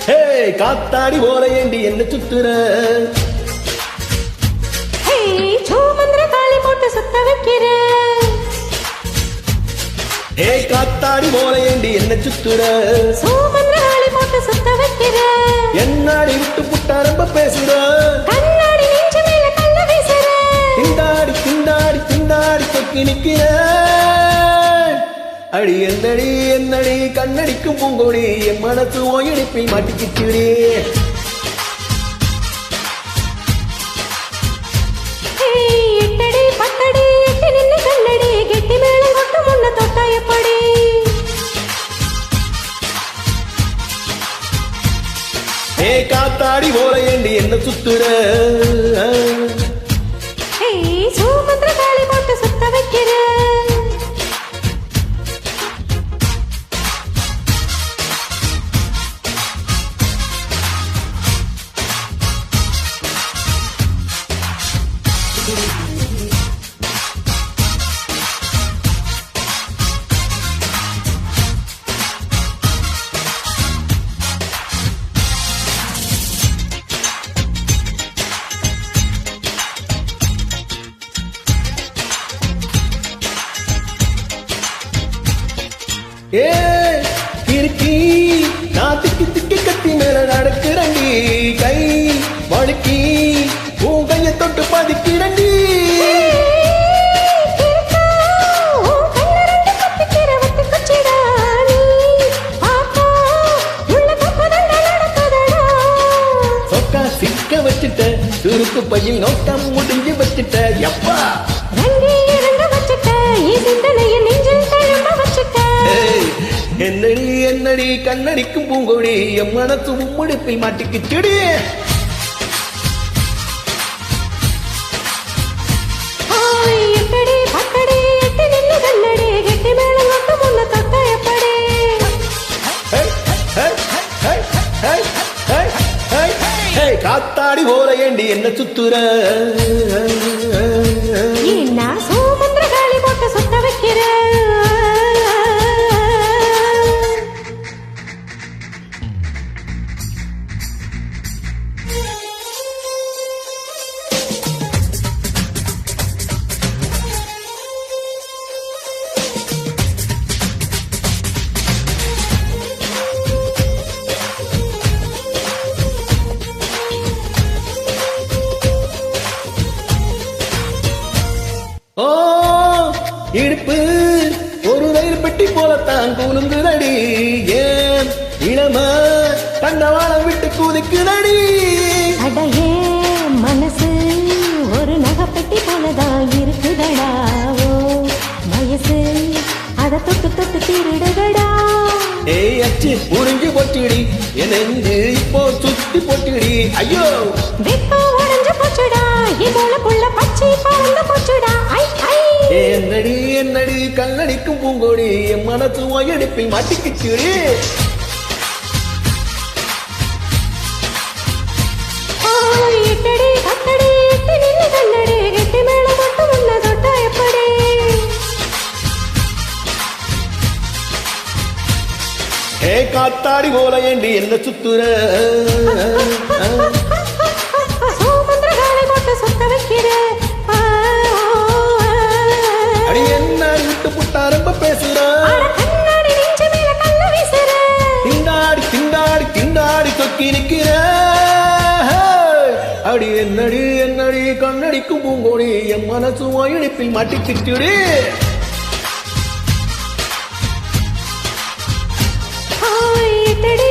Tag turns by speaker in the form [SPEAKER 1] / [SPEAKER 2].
[SPEAKER 1] ஹே காத்தாடி போல ஏண்டி என்ன சுத்துற
[SPEAKER 2] சோமந்திர காளி போட்டு சுத்த வைக்கிற
[SPEAKER 1] ஹே காத்தாடி போல ஏண்டி என்ன சுத்துற
[SPEAKER 2] சோமந்திர காளி போட்டு சுத்த வைக்கிற
[SPEAKER 1] என்னாடி விட்டு புட்டா ரொம்ப பேசுற
[SPEAKER 2] கண்ணாடி நெஞ்சு மேல கல்ல வீசுற
[SPEAKER 1] திண்டாடி திண்டாடி திண்டாடி தொக்கி நிக்கிற அடி என்னடி என்னடி கண்ணடிக்கும் பூங்கோடி என் மனசு ஓயடிப்பில் மாட்டிக்கிச்சுடி
[SPEAKER 2] எட்டடி பத்தடி எட்டி நின்னு கண்ணடி கெட்டி மேளம் கொட்டு முன்ன தொட்டா எப்படி
[SPEAKER 1] ஏ காத்தாடி போல ஏண்டி என்ன சுத்துற
[SPEAKER 2] சோமந்திர காளி போட்டு சுத்த வைக்கிற
[SPEAKER 1] ஏ கிறுக்கி நான் திக்கி திக்கி கத்தி மேல நடக்கிறண்டி கை வழுக்கி உன் கைய தொட்டு பதிக்கிறண்டி சொக்கா சிக்க வச்சுட்ட சுருக்கு பையில் நோட்டம் முடிஞ்சு வச்சுட்ட எப்பா என்னடி என்னடி கண்ணடிக்கும் பூங்கொடி என் மனசு உம்முடிப்பில் மாட்டிக்கிச்சுடி காத்தாடி போல ஏண்டி என்ன சுத்துற
[SPEAKER 2] சோமந்திர காளி போட்டு சுத்த வைக்கிற
[SPEAKER 1] ஓ இடுப்பு ஒரு ரயில் பெட்டி போலத்தான் கூலுங்குதடி ஏன் இளம தண்டவாளம் விட்டு கூதிக்குதடி
[SPEAKER 2] அடையே மனசு ஒரு நகைப்பெட்டி போலதான் இருக்குதடா ஓ வயசு அத தொட்டு தொட்டு திருடுதடா
[SPEAKER 1] ஏய் அச்சு புரிஞ்சு போச்சுடி என் நெஞ்சு இப்போ சுத்தி போச்சுடி ஐயோ
[SPEAKER 2] வெப்ப உடஞ்சு போச்சுடா இதோல புள்ள பச்சை பறந்து போச்சுடா ஐ ஐ
[SPEAKER 1] என்னடி என்னடி கண்ணடிக்கும் பூங்கோடி என் மனசு ஓயடிப்பில் மாட்டிக்கிச்சுடி
[SPEAKER 2] எட்டடி பத்தடி எட்டி நின்னு கண்ணடி கெட்டி மேளம் மட்டும் உன்ன தொட்டா எப்படி
[SPEAKER 1] ஏ காத்தாடி போல ஏண்டி என்ன சுத்துற
[SPEAKER 2] சோமந்திர காளி போட்டு சுத்த வைக்கிற
[SPEAKER 1] அடி என்ன விட்டு புட்டா ரொம்ப பேசுற
[SPEAKER 2] கண்ணாடி நெஞ்சு மேல கல்ல வீசுற
[SPEAKER 1] திண்டாடி திண்டாடி திண்டாடி தொக்கி நிக்கிற அடி என்னடி என்னடி கண்ணடிக்கும் பூங்கோடி என் மனசு இழுப்பில் மாட்டிக்கிச்சுடி
[SPEAKER 2] எட்டடி